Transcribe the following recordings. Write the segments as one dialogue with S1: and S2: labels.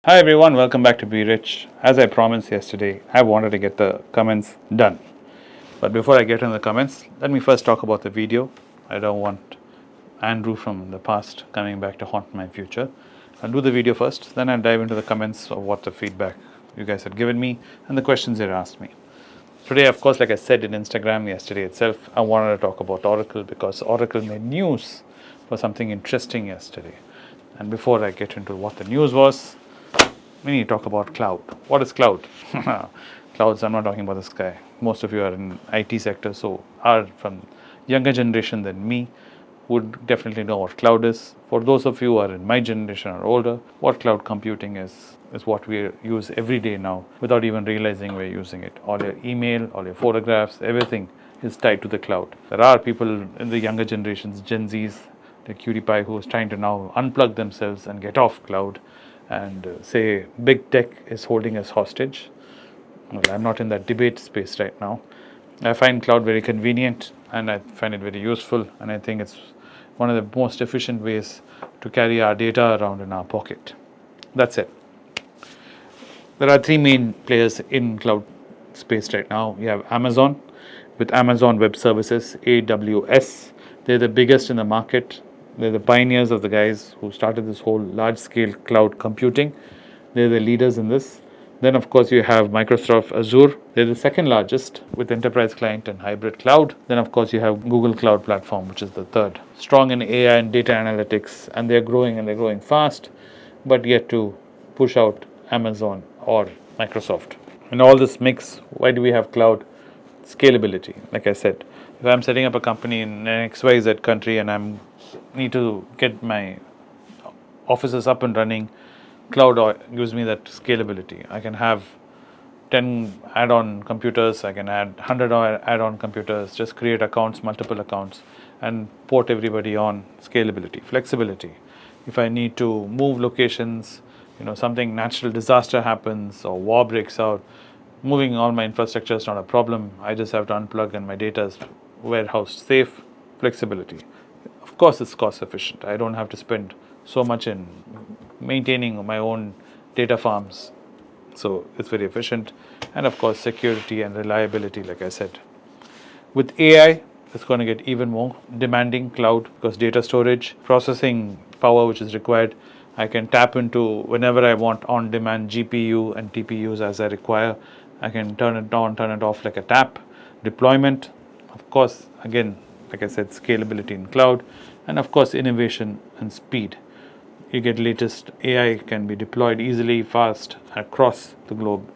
S1: Hi everyone, welcome back to Be Rich. As I promised yesterday, I wanted to get the comments done. But before I get into the comments, let me first talk about the video. I don't want Andrew from the past coming back to haunt my future. I'll do the video first, then I'll dive into the comments of what the feedback you guys had given me and the questions you asked me. Today, of course, like I said in Instagram yesterday itself, I wanted to talk about Oracle because Oracle made news for something interesting yesterday. And before I get into what the news was, we need to talk about cloud. What is cloud? Clouds, I'm not talking about the sky. Most of you are in IT sector, so are from younger generation than me would definitely know what cloud is. For those of you who are in my generation or older, what cloud computing is what we use every day now without even realizing we're using it. All your email, all your photographs, everything is tied to the cloud. There are people in the younger generations, Gen Zs, the cutie pie, who is trying to now unplug themselves and get off cloud and say big tech is holding us hostage. Well, I'm not in that debate space right now. I find cloud very convenient and I find it very useful, and I think it's one of the most efficient ways to carry our data around in our pocket. That's it. There are three main players in cloud space right now. You have Amazon with Amazon Web Services, AWS. They're the biggest in the market. They're the pioneers of the guys who started this whole large-scale cloud computing. They're the leaders in this. Then, of course, you have Microsoft Azure. They're the second largest with enterprise client and hybrid cloud. Then, of course, you have Google Cloud Platform, which is the third. Strong in AI and data analytics, and they're growing fast, but yet to push out Amazon or Microsoft. In all this mix, why do we have cloud? Scalability, like I said. If I'm setting up a company in an XYZ country and I need to get my offices up and running, cloud gives me that scalability. I can have 10 add-on computers, I can add 100 add-on computers, just create accounts, multiple accounts, and port everybody on. Scalability, flexibility. If I need to move locations, something natural disaster happens or war breaks out, moving all my infrastructure is not a problem. I just have to unplug and my data is warehoused safe. Flexibility. Of course, it's cost efficient. I don't have to spend so much in maintaining my own data farms. So it's very efficient. And of course, security and reliability, like I said. With AI, it's going to get even more demanding cloud because data storage, processing power which is required, I can tap into whenever I want on-demand GPU and TPUs as I require. I can turn it on, turn it off like a tap. Deployment, of course, again, like I said, scalability in cloud, and of course, innovation and speed. You get latest AI can be deployed easily, fast, across the globe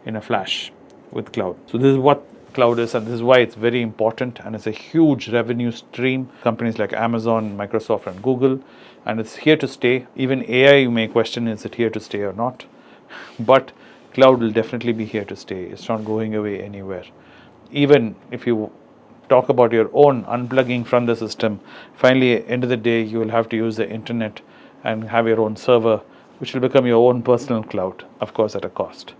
S1: in a flash with cloud. So this is what cloud is, and this is why it's very important, and it's a huge revenue stream. Companies like Amazon, Microsoft, and Google, and it's here to stay. Even AI, you may question, is it here to stay or not? But cloud will definitely be here to stay. It's not going away anywhere. Even if you talk about your own unplugging from the system, finally, at the end of the day, you will have to use the internet and have your own server, which will become your own personal cloud, of course, at a cost.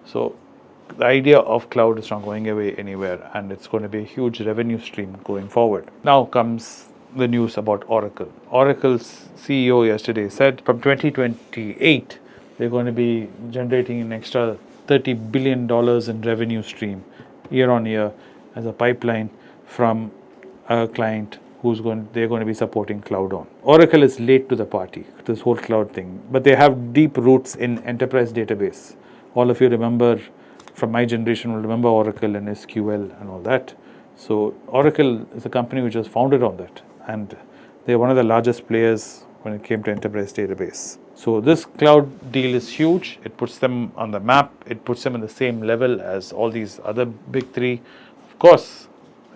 S1: So the idea of cloud is not going away anywhere, and it's going to be a huge revenue stream going forward. Now comes the news about Oracle. Oracle's CEO yesterday said from 2028, they're going to be generating an extra $30 billion in revenue stream year on year as a pipeline from a client they're going to be supporting cloud on. Oracle is late to the party, this whole cloud thing, but they have deep roots in enterprise database. All of you remember, from my generation will remember Oracle and SQL and all that. So Oracle is a company which was founded on that, and they're one of the largest players when it came to enterprise database. So this cloud deal is huge. It puts them on the map. It puts them on the same level as all these other big three. Of course,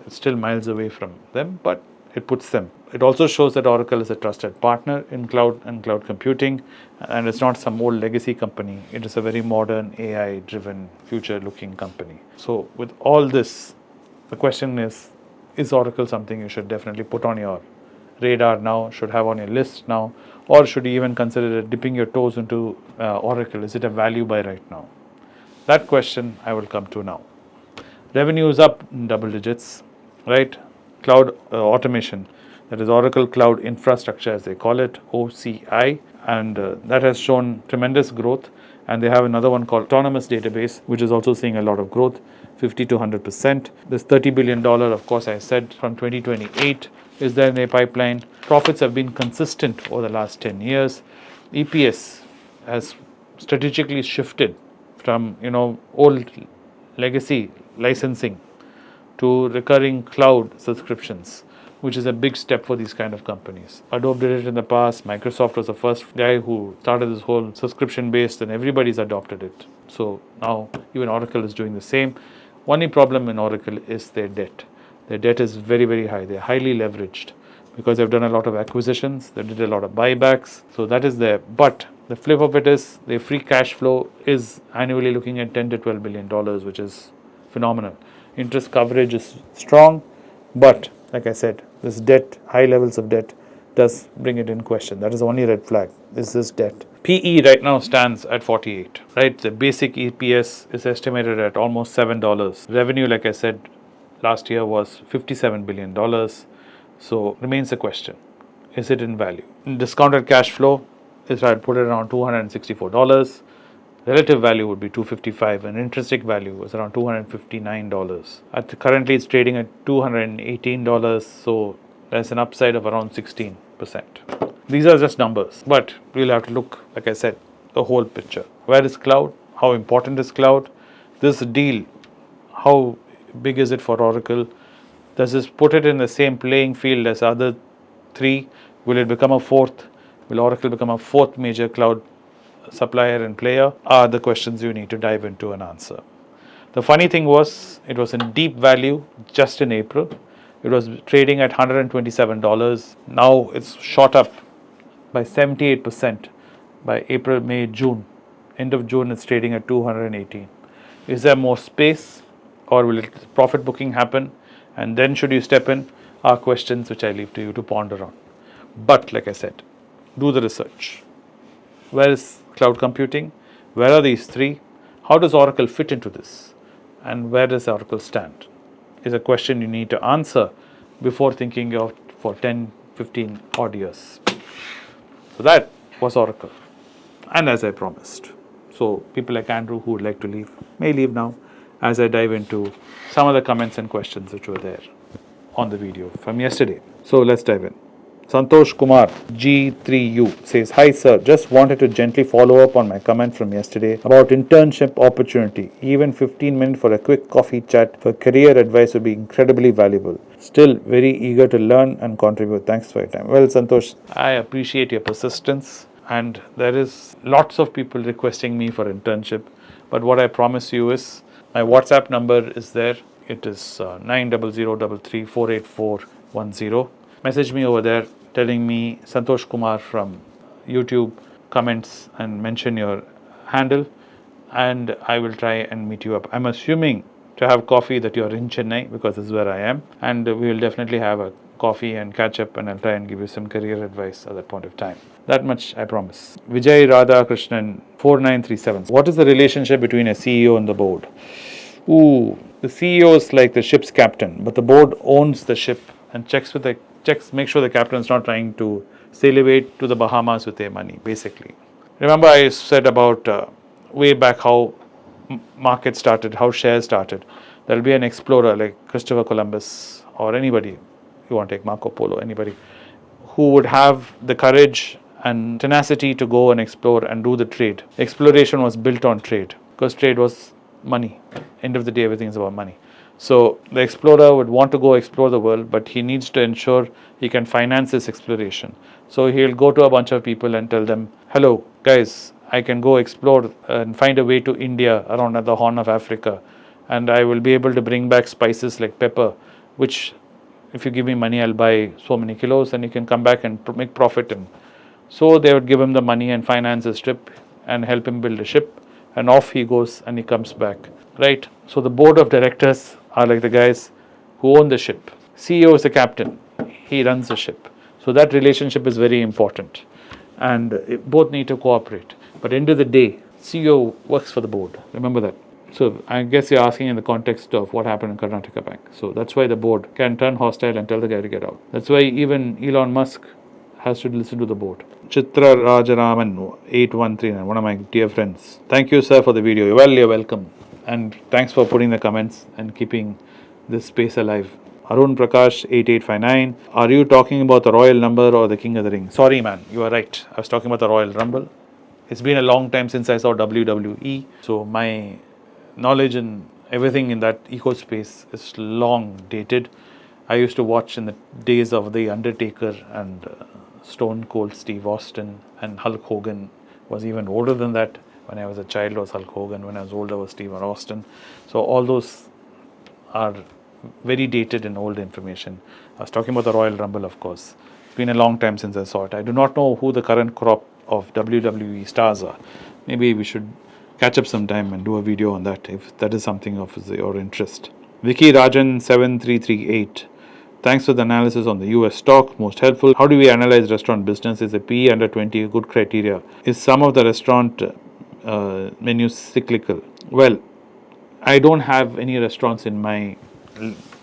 S1: it's still miles away from them, but it puts them. It also shows that Oracle is a trusted partner in cloud and cloud computing, and it's not some old legacy company. It is a very modern, AI-driven, future-looking company. So with all this, the question is Oracle something you should definitely put on your radar now, should have on your list now, or should you even consider dipping your toes into Oracle? Is it a value buy right now? That question I will come to now. Revenue is up in double digits, right? Cloud automation. that is Oracle Cloud Infrastructure, as they call it, OCI, and that has shown tremendous growth. And they have another one called Autonomous Database, which is also seeing a lot of growth, 50 to 100%. This $30 billion, of course, I said from 2028 is there in a pipeline. Profits have been consistent over the last 10 years. EPS has strategically shifted from old legacy licensing to recurring cloud subscriptions, which is a big step for these kind of companies. Adobe did it in the past. Microsoft was the first guy who started this whole subscription based, and everybody's adopted it. So now even Oracle is doing the same. Only problem in Oracle is their debt. Their debt is very, very high. They're highly leveraged because they've done a lot of acquisitions. They did a lot of buybacks. So that is there. But the flip of it is their free cash flow is annually looking at $10 to $12 billion, which is phenomenal. Interest coverage is strong, but like I said, this debt, high levels of debt, does bring it in question. That is the only red flag, is this debt. PE right now stands at 48, right? The basic EPS is estimated at almost $7. Revenue, like I said, last year was $57 billion. So remains the question, is it in value? Discounted cash flow is, I'd put it around $264. Relative value would be $255, and intrinsic value is around $259. Currently, it's trading at $218, so there's an upside of around 16%. These are just numbers, but we'll have to look, like I said, the whole picture. Where is cloud? How important is cloud? This deal, how big is it for Oracle? Does this put it in the same playing field as other three? Will it become a fourth? Will Oracle become a fourth major cloud supplier and player? Are the questions you need to dive into and answer. The funny thing was, it was in deep value just in April. It was trading at $127. Now it's shot up by 78% by April, May, June. End of June, it's trading at 218. Is there more space, or will profit booking happen? And then should you step in? Are questions which I leave to you to ponder on. But like I said, do the research. Where is cloud computing? Where are these three? How does Oracle fit into this? And where does Oracle stand? Is a question you need to answer before thinking of for 10, 15 odd years. So that was Oracle. And as I promised. So people like Andrew who would like to leave may leave now as I dive into some of the comments and questions which were there on the video from yesterday. So let's dive in. Santosh Kumar G3U says, "Hi sir, just wanted to gently follow up on my comment from yesterday about internship opportunity. Even 15 minutes for a quick coffee chat for career advice would be incredibly valuable. Still very eager to learn and contribute. Thanks for your time." Well, Santosh, I appreciate your persistence, and there is lots of people requesting me for internship. But what I promise you is my WhatsApp number is there. It is 900334841. Message me over there telling me Santosh Kumar from YouTube, comments and mention your handle, and I will try and meet you up. I'm assuming to have coffee that you're in Chennai because this is where I am, and we will definitely have a coffee and catch up, and I'll try and give you some career advice at that point of time. That much I promise. Vijay Radha Krishnan 4937. What is the relationship between a CEO and the board? The CEO is like the ship's captain, but the board owns the ship and make sure the captain is not trying to sail away to the Bahamas with their money, basically. Remember I said about way back how market started, how shares started. There will be an explorer like Christopher Columbus or anybody, you want to take Marco Polo, anybody, who would have the courage and tenacity to go and explore and do the trade. Exploration was built on trade because trade was money. End of the day, everything is about money. So the explorer would want to go explore the world, but he needs to ensure he can finance this exploration. So he'll go to a bunch of people and tell them, "Hello guys, I can go explore and find a way to India around at the Horn of Africa, and I will be able to bring back spices like pepper, which if you give me money, I'll buy so many kilos and you can come back and make profit." And so they would give him the money and finance his trip and help him build a ship, and off he goes and he comes back, right? So the board of directors are like the guys who own the ship. CEO is the captain. He runs the ship. So that relationship is very important. And both need to cooperate. But end of the day, CEO works for the board. Remember that. So I guess you're asking in the context of what happened in Karnataka Bank. So that's why the board can turn hostile and tell the guy to get out. That's why even Elon Musk has to listen to the board. Chitra Rajaraman 8139, one of my dear friends. Thank you, sir, for the video. Well, you're welcome. And thanks for putting the comments and keeping this space alive. Arun Prakash 8859. Are you talking about the Royal Number or the King of the Ring? Sorry, man. You are right. I was talking about the Royal Rumble. It's been a long time since I saw WWE. So my knowledge and everything in that eco space is long dated. I used to watch in the days of The Undertaker and Stone Cold Steve Austin, and Hulk Hogan was even older than that. When I was a child was Hulk Hogan, when I was older was Steve Austin. So all those are very dated and old information. I was talking about the Royal Rumble, of course. It's been a long time since I saw it. I do not know who the current crop of WWE stars are. Maybe we should catch up some time and do a video on that if that is something of your interest. Vicky Rajan 7338. Thanks for the analysis on the US stock, most helpful. How do we analyze restaurant business? Is a PE under 20 a good criteria? Is some of the restaurant menu cyclical? Well, I don't have any restaurants in my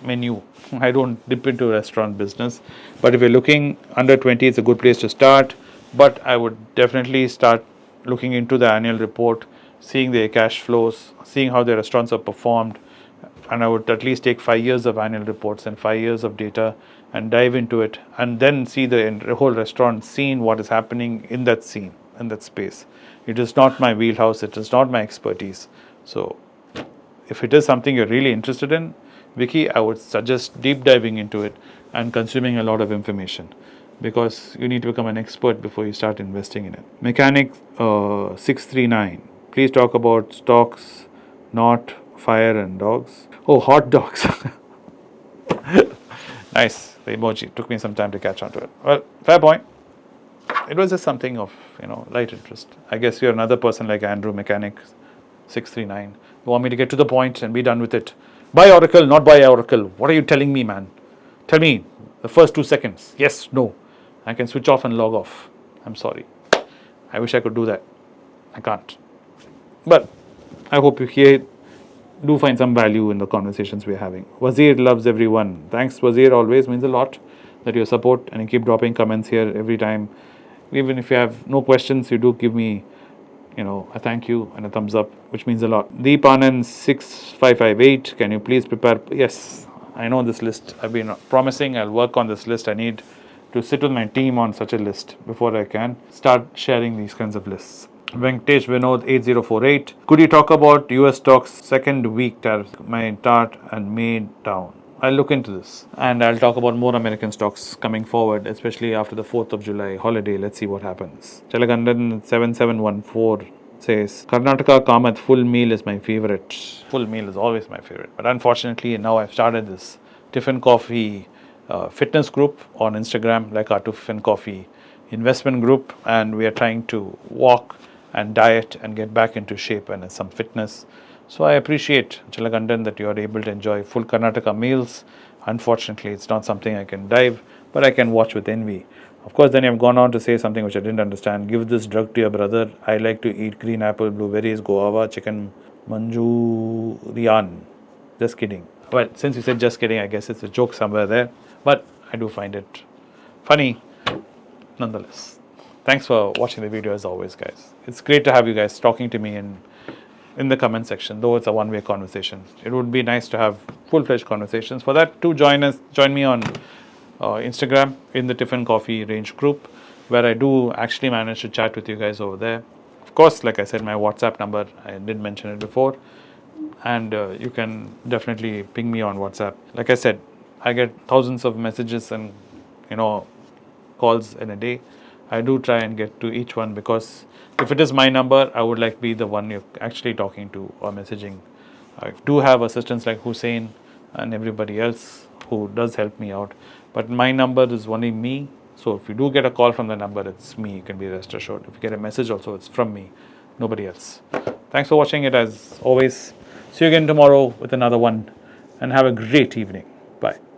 S1: menu. I don't dip into restaurant business. But if you're looking under 20, it's a good place to start. But I would definitely start looking into the annual report, seeing their cash flows, seeing how their restaurants are performed. And I would at least take 5 years of annual reports and 5 years of data and dive into it, and then see the whole restaurant scene, what is happening in that scene, in that space. It is not my wheelhouse, it is not my expertise. So if it is something you're really interested in, Vicky, I would suggest deep diving into it and consuming a lot of information, because you need to become an expert before you start investing in it. Mechanic 639. Please talk about stocks, not fire and dogs. Oh, hot dogs. Nice. The emoji. Took me some time to catch on to it. Well, fair point. It was just something of, light interest. I guess you're another person like Andrew, Mechanic 639. You want me to get to the point and be done with it. Buy Oracle, not buy Oracle. What are you telling me, man? Tell me the first 2 seconds. Yes, no. I can switch off and log off. I'm sorry. I wish I could do that. I can't. But I hope you do find some value in the conversations we're having. Wazir loves everyone. Thanks, Wazir. Always means a lot that your support, and you keep dropping comments here every time. Even if you have no questions, you do give me, a thank you and a thumbs up, which means a lot. Deep Anand 6558. Can you please prepare? Yes, I know this list. I've been promising I'll work on this list. I need to sit with my team on such a list before I can start sharing these kinds of lists. Venkatesh Vinod 8048. Could you talk about US stocks second week tariffs? My chart and May down. I'll look into this, and I'll talk about more American stocks coming forward, especially after the 4th of July holiday. Let's see what happens. Chalagandan 7714 says, Karnataka Kamath full meal is my favorite. Full meal is always my favorite. But unfortunately, now I've started this Tiffin Coffee fitness group on Instagram, like our Tiffin Coffee investment group, and we are trying to walk and diet and get back into shape and some fitness. So I appreciate, Chalagandan, that you are able to enjoy full Karnataka meals. Unfortunately, it's not something I can dive, but I can watch with envy. Of course, then you have gone on to say something which I didn't understand. Give this drug to your brother. I like to eat green apple, blueberries, guava, chicken, manchurian. Just kidding. Well, since you said just kidding, I guess it's a joke somewhere there. But I do find it funny nonetheless. Thanks for watching the video as always, guys. It's great to have you guys talking to me in the comment section, though it's a one-way conversation. It would be nice to have full-fledged conversations. For that, join me on Instagram in the Tiffin Coffee Range group, where I do actually manage to chat with you guys over there. Of course, like I said, my WhatsApp number, I did mention it before, and you can definitely ping me on WhatsApp. Like I said, I get thousands of messages and calls in a day. I do try and get to each one, because if it is my number, I would like to be the one you're actually talking to or messaging. I do have assistants like Hussein and everybody else who does help me out, but my number is only me. So if you do get a call from the number, it's me. You can be rest assured. If you get a message also, it's from me, nobody else. Thanks for watching it as always. See you again tomorrow with another one, and have a great evening. Bye.